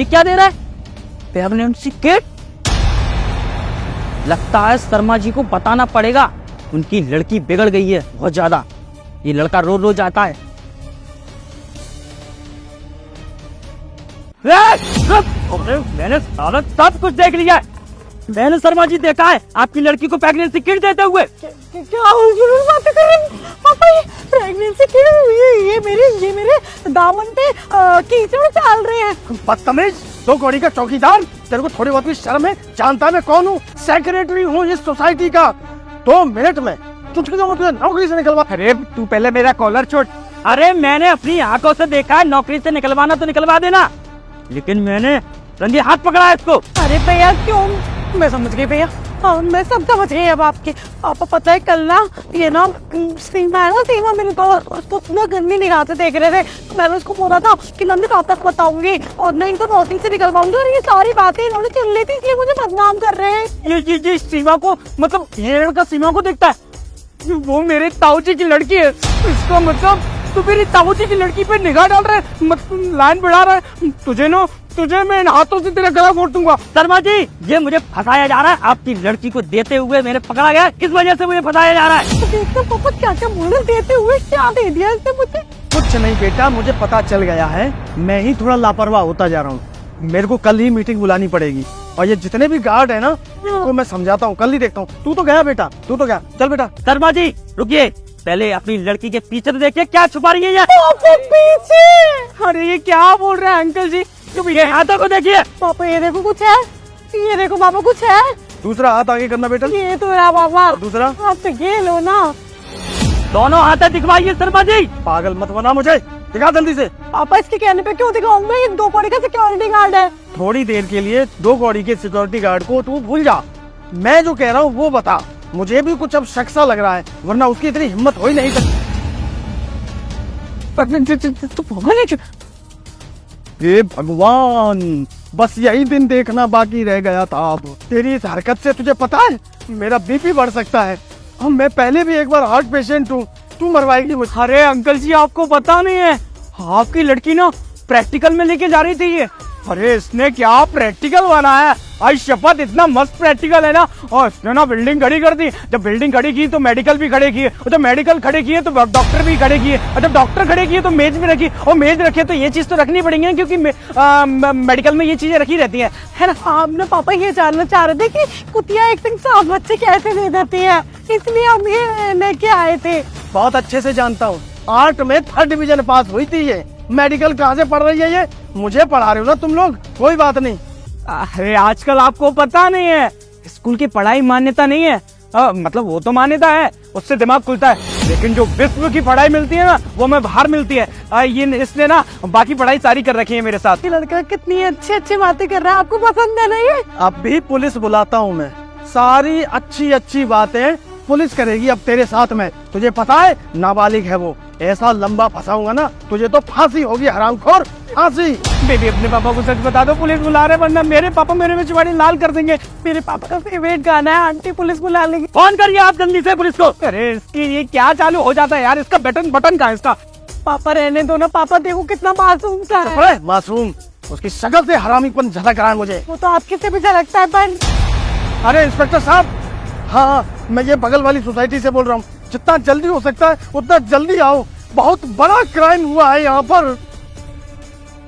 ये क्या दे रहा है? Pregnancy kit. लगता है शर्मा जी को बताना पड़ेगा, उनकी लड़की बिगड़ गई है बहुत ज्यादा। ये लड़का रोज रोज आता है। मैंने सारा सब कुछ देख लिया है। मैंने शर्मा जी देखा है आपकी लड़की को प्रेगनेंसी किट देते हुए। क्या बातें कर रहे हैं पापा? ये प्रेगनेंसी किट ये मेरे दामन पे कीचड़ डाल रहे हैं। बदतमीज, 2 कौड़ी का चौकीदार, तेरे को थोड़ी बहुत भी शर्म है? जानता है मैं कौन हूँ? सेक्रेटरी हूँ इस सोसाइटी का। 2 मिनट में तुझको नौकरी से निकलवा। अरे तू पहले मेरा कॉलर छोड़। अरे मैंने अपनी आंखों से देखा है, नौकरी से निकलवाना तो निकलवा देना, लेकिन मैंने रंगे हाथ पकड़ा है इसको। अरे भैया क्यों? मैं समझ गई भैया, हाँ मैं सब समझ गई अब आपके। पापा पता है कल ना ये ना सीमा है ना, सीमा मेरे को उसको ना गंदी निगाह से देख रहे थे। तो मैंने उसको बोला था कि नंदी रात तक बताऊंगी और नहीं तो नौकरी से निकलवाऊंगी। और ये सारी बातें इन्होंने चल रही थी, इसलिए मुझे बदनाम कर रहे हैं। ये सीमा को, मतलब ये लड़का सीमा को दिखता है, वो मेरे ताऊजी की लड़की है। इसका मतलब तू मेरी ताऊजी की लड़की पे निगाह डाल रहा है, मतलब लाइन बढ़ा रहा है। तुझे मैं इन हाथों से तेरा गला घोट दूंगा। शर्मा जी, ये मुझे फंसाया जा रहा है। आपकी लड़की को देते हुए मैंने पकड़ा गया, इस वजह से मुझे फंसाया जा रहा है। तो देखते पापा क्या क्या बोल रहे, देते हुए क्या दे दिया इसने मुझे? कुछ नहीं बेटा, मुझे पता चल गया है। मैं ही थोड़ा लापरवाह होता जा रहा हूँ। मेरे को कल ही मीटिंग बुलानी पड़ेगी और ये जितने भी गार्ड है ना, उनको मैं समझाता हूँ। कल ही देखता हूँ। तू तो गया बेटा, तू तो गया। चल बेटा। शर्मा जी रुकिए, पहले अपनी लड़की के पीछे तो देखिए क्या छुपा रही है ये। पीछे? अरे ये क्या बोल रहे हैं अंकल जी? ये हाथों को देखिए। पापा ये देखो कुछ है, ये देखो पापा कुछ है। दूसरा हाथ आगे करना बेटा। ये तो रहा पापा। दूसरा आप तो ये लो ना। दोनों हाथ दिखवाइए शर्मा जी। पागल मत बना मुझे, दिखा जल्दी से। पापा इसके कहने पे क्यों दिखाऊंगा? ये 2 कौड़ी का सिक्योरिटी गार्ड है। थोड़ी देर के लिए 2 कौड़ी के सिक्योरिटी गार्ड को तू भूल जा। मैं जो कह रहा हूँ वो बता। मुझे भी कुछ अब शक सा लग रहा है, वरना उसकी इतनी हिम्मत हो ही नहीं सकती। हे भगवान, बस यही दिन देखना बाकी रह गया था। अब तेरी इस हरकत से तुझे पता है मेरा बीपी बढ़ सकता है। अब मैं पहले भी एक बार हार्ट पेशेंट हूँ, तू मरवाएगी मुझे। अरे अंकल जी आपको पता नहीं है, आपकी लड़की ना प्रैक्टिकल में लेके जा रही थी ये। अरे इसने क्या प्रैक्टिकल बनाया है, आई शपथ इतना मस्त प्रैक्टिकल है ना। और इसने ना बिल्डिंग खड़ी कर दी। जब बिल्डिंग खड़ी की तो मेडिकल भी खड़े किए, और जब मेडिकल खड़े किए तो डॉक्टर भी खड़े किए, और जब डॉक्टर खड़े किए तो मेज भी रखी, और मेज रखे तो ये चीज तो रखनी पड़ेगी ना, क्योंकि मेडिकल में ये चीजें रखी रहती है ना। आपने पापा ये जानना चाह रहे थे कि कुतिया एक दिन साफ बच्चे कैसे दे देती है, इसलिए हम ये लेके आए थे। बहुत अच्छे से जानता हूँ, 8 में 3rd डिवीजन पास हुई थी ये। मेडिकल कहाँ से पढ़ रही है ये? मुझे पढ़ा रहे हो ना तुम लोग, कोई बात नहीं। अरे आजकल आपको पता नहीं है, स्कूल की पढ़ाई मान्यता नहीं है। मतलब वो तो मान्यता है, उससे दिमाग खुलता है, लेकिन जो विश्व की पढ़ाई मिलती है ना, वो हमें बाहर मिलती है। ये इसने ना बाकी पढ़ाई सारी कर रखी है मेरे साथ। ये लड़का कितनी अच्छी अच्छी बातें कर रहा है, आपको पसंद है ना ये? अब भी पुलिस बुलाता हूँ मैं, सारी अच्छी अच्छी बातें पुलिस करेगी अब तेरे साथ में। तुझे पता है नाबालिग है वो, ऐसा लंबा फंसाऊंगा ना तुझे तो फांसी होगी हरामखोर, फांसी। बेबी अपने पापा को सच बता दो, पुलिस बुला रहे, वरना मेरे पापा मेरे में चिवाड़ी लाल कर देंगे। मेरे पापा का फेवरेट गाना है, आंटी पुलिस बुला लेगी। फोन करिए आप जल्दी से पुलिस को। अरे इसकी ये क्या चालू हो जाता है यार, इसका बटन कहाँ है इसका? पापा रहने दो ना, पापा देखो कितना मासूम सा है। अरे मासूम, उसकी शक्ल से हरामीपन झलक रहा है मुझे। वो तो आपके से भी झलकता है। पर अरे इंस्पेक्टर साहब, हाँ मैं ये बगल वाली सोसाइटी से बोल रहा हूँ, जितना जल्दी हो सकता है उतना जल्दी आओ, बहुत बड़ा क्राइम हुआ है यहाँ पर।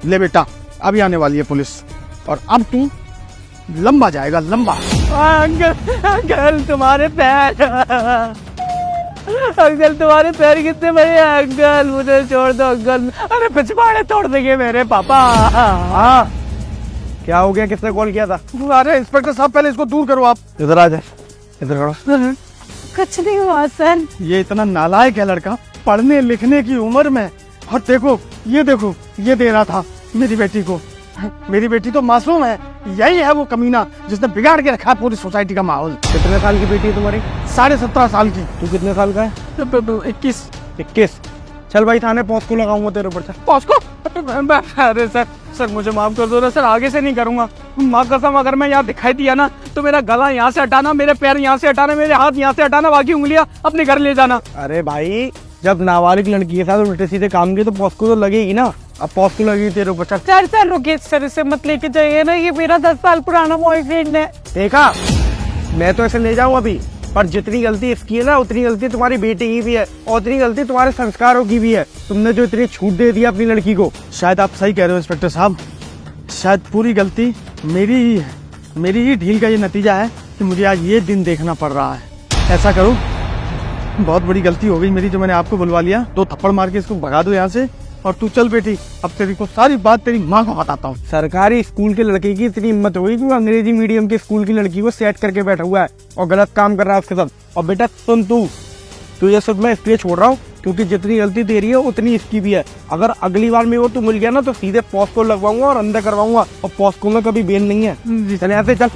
ले बेटा, अभी आने वाली है पुलिस, और अब तू लंबा जाएगा, लंबा। अंकल तुम्हारे पैर, अंकल तुम्हारे पैर कितने बड़े हैं अंकल, मुझे छोड़ दो अंकल। अरे पिछवाड़े तोड़ देंगे मेरे पापा। हाँ क्या हो गया, किसने कॉल किया था? अरे इंस्पेक्टर साहब पहले इसको दूर करो। आप इधर आ जाए, इधर खड़ो। कुछ नहीं हुआ सर। ये इतना नालायक है लड़का, पढ़ने लिखने की उम्र में। और देखो ये दे रहा था मेरी बेटी को। मेरी बेटी तो मासूम है, यही है वो कमीना जिसने बिगाड़ के रखा है पूरी सोसाइटी का माहौल। कितने साल की बेटी है तुम्हारी? 17.5 साल की। तू कितने साल का है? 21। चल भाई थाने पॉस को लगाऊंगा तेरे ऊपर। चल पॉस को? अरे सर मुझे माफ कर दो ना सर, आगे से नहीं करूंगा। माँ कसम, अगर मैं यहाँ दिखाई दिया ना तो मेरा गला यहाँ से हटाना, मेरे पैर यहाँ से हटाना, मेरे हाथ यहाँ से हटाना, बाकी उंगलियां अपने घर ले जाना। अरे भाई, जब नाबालिग लड़की के साथ उल्टे सीधे काम किए तो पॉस को तो लगेगी ना। अब पॉस्को लगी तेरे ऊपर। चल सर सर रुकिए सर, इसे मत लेके जाइए ना, ये मेरा 10 साल पुराना बॉयफ्रेंड है। देखा, मैं तो ऐसे ले जाऊं अभी, पर जितनी गलती इसकी है ना उतनी गलती तुम्हारी बेटी की भी है और उतनी गलती तुम्हारे संस्कारों की भी है। तुमने जो इतनी छूट दे दी अपनी लड़की को। शायद आप सही कह रहे हो इंस्पेक्टर साहब, शायद पूरी गलती मेरी ही है। मेरी ही ढील का ये नतीजा है कि मुझे आज ये दिन देखना पड़ रहा है। ऐसा करो, बहुत बड़ी गलती हो गई मेरी जो मैंने आपको बुलवा लिया। 2 थप्पड़ मार के इसको भगा दो यहाँ से, और तू चल बेटी, अब तेरी को सारी बात तेरी माँ को बताता हूँ। सरकारी स्कूल के लड़के की इतनी हिम्मत हो गई कि वो अंग्रेजी मीडियम के स्कूल की लड़की को सेट करके बैठा हुआ है और गलत काम कर रहा है उसके साथ। और बेटा सुन, तुझे सिर्फ मैं इसलिए छोड़ रहा हूँ क्योंकि जितनी गलती तेरी है उतनी इसकी भी है। अगर अगली बार में वो तू मिल गया ना तो सीधे पॉस्को लगवाऊंगा और अंदर करवाऊंगा, और पॉस्को में कभी बेल नहीं है। चल यहाँ से चल।